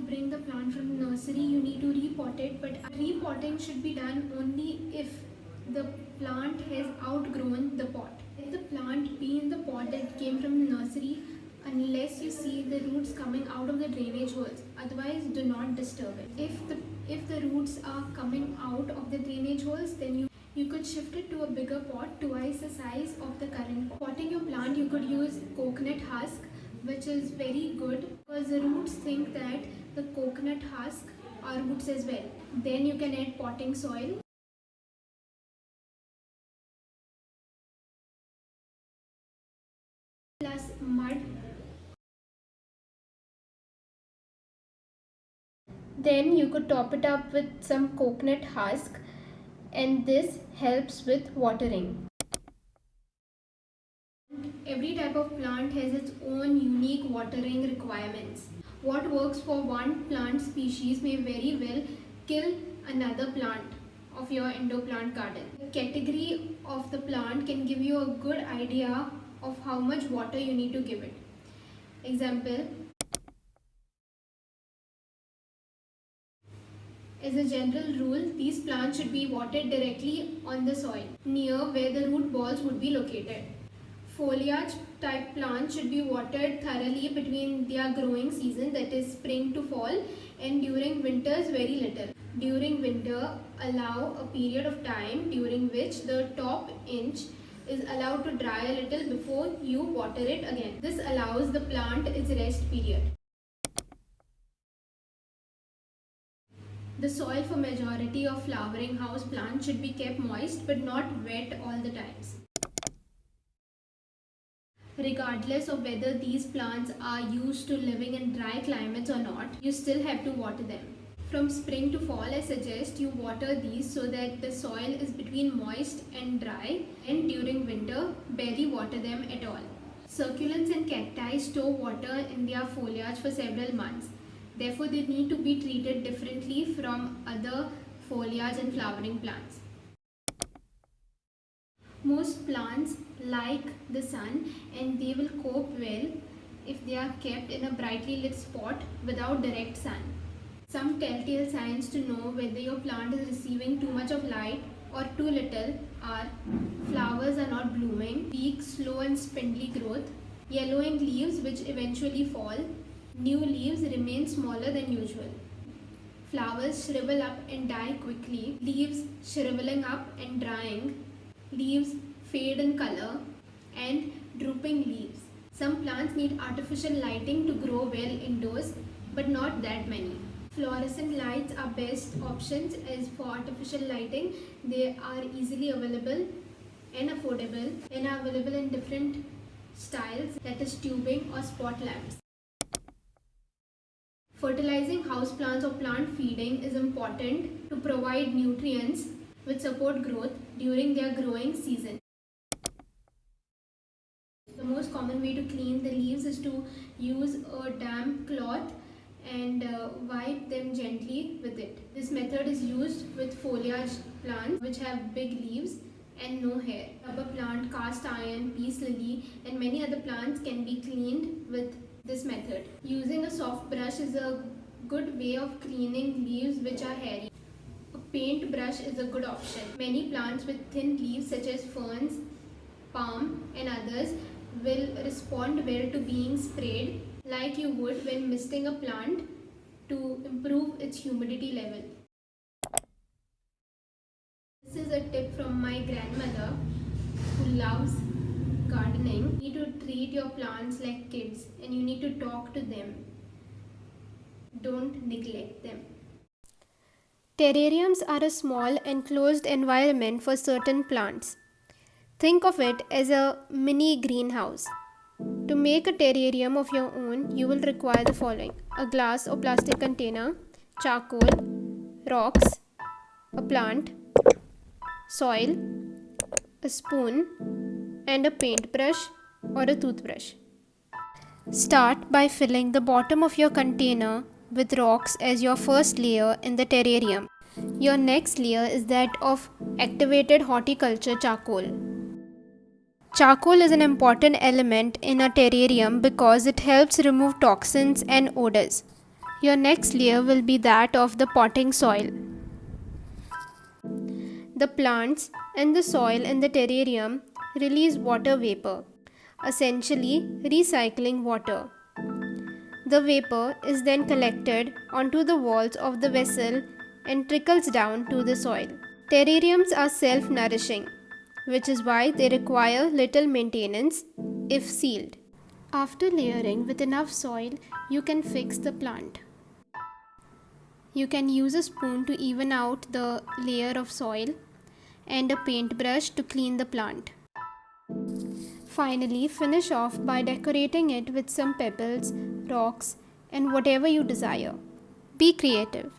bring the plant from the nursery, you need to repot it, but repotting should be done only if the plant has outgrown the pot. Let the plant be in the pot that came from the nursery unless you see the roots coming out of the drainage holes. Otherwise, do not disturb it. If the roots are coming out of the drainage holes, then you could shift it to a bigger pot, twice the size of the current pot. Potting your plant, you could use coconut husk, which is very good because the roots think that the coconut husk are roots as well. Then you can add potting soil. Plus mud. Then you could top it up with some coconut husk, and this helps with watering. Every type of plant has its own unique watering requirements. What works for one plant species may very well kill another plant of your indoor plant garden. The category of the plant can give you a good idea of how much water you need to give it. Example, as a general rule, these plants should be watered directly on the soil, near where the root balls would be located. Foliage type plants should be watered thoroughly between their growing season, that is spring to fall, and during winters very little. During winter, allow a period of time during which the top inch is allowed to dry a little before you water it again. This allows the plant its rest period. The soil for majority of flowering house plants should be kept moist but not wet all the times. Regardless of whether these plants are used to living in dry climates or not, you still have to water them. From spring to fall, I suggest you water these so that the soil is between moist and dry, and during winter, barely water them at all. Succulents and cacti store water in their foliage for several months. Therefore, they need to be treated differently from other foliage and flowering plants. Most plants like the sun, and they will cope well if they are kept in a brightly lit spot without direct sun. Some telltale signs to know whether your plant is receiving too much of light or too little are: flowers are not blooming, weak, slow and spindly growth, yellowing leaves which eventually fall, new leaves remain smaller than usual, flowers shrivel up and die quickly, leaves shriveling up and drying, leaves fade in color, and drooping leaves. Some plants need artificial lighting to grow well indoors, but not that many. Fluorescent lights are best options, as for artificial lighting, they are easily available and affordable and are available in different styles, that is tubing or spot lamps. Fertilizing houseplants or plant feeding is important to provide nutrients which support growth during their growing season. The most common way to clean the leaves is to use a damp cloth and wipe them gently with it. This method is used with foliage plants which have big leaves and no hair. Rubber plant, cast iron, peace lily, and many other plants can be cleaned with this method. Using a soft brush is a good way of cleaning leaves which are hairy. A paint brush is a good option. Many plants with thin leaves such as ferns, palm and others will respond well to being sprayed like you would when misting a plant to improve its humidity level. This is a tip from my grandmother who loves gardening. You need to treat your plants like kids and you need to talk to them. Don't neglect them. Terrariums are a small enclosed environment for certain plants. Think of it as a mini greenhouse. To make a terrarium of your own, you will require the following: a glass or plastic container, charcoal, rocks, a plant, soil, a spoon, and a paintbrush or a toothbrush. Start by filling the bottom of your container with rocks as your first layer in the terrarium. Your next layer is that of activated horticulture charcoal. Charcoal is an important element in a terrarium because it helps remove toxins and odors. Your next layer will be that of the potting soil. The plants and the soil in the terrarium release water vapor, essentially recycling water. The vapor is then collected onto the walls of the vessel and trickles down to the soil. Terrariums are self-nourishing, which is why they require little maintenance if sealed. After layering with enough soil, you can fix the plant. You can use a spoon to even out the layer of soil and a paintbrush to clean the plant. Finally, finish off by decorating it with some pebbles, rocks, and whatever you desire. Be creative.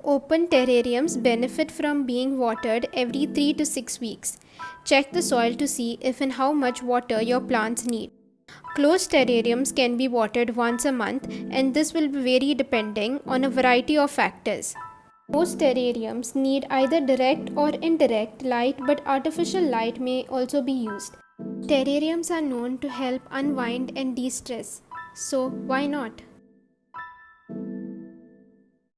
Open terrariums benefit from being watered every 3 to 6 weeks. Check the soil to see if and how much water your plants need. Closed terrariums can be watered once a month, and this will vary depending on a variety of factors. Most terrariums need either direct or indirect light, but artificial light may also be used. Terrariums are known to help unwind and de-stress, so why not?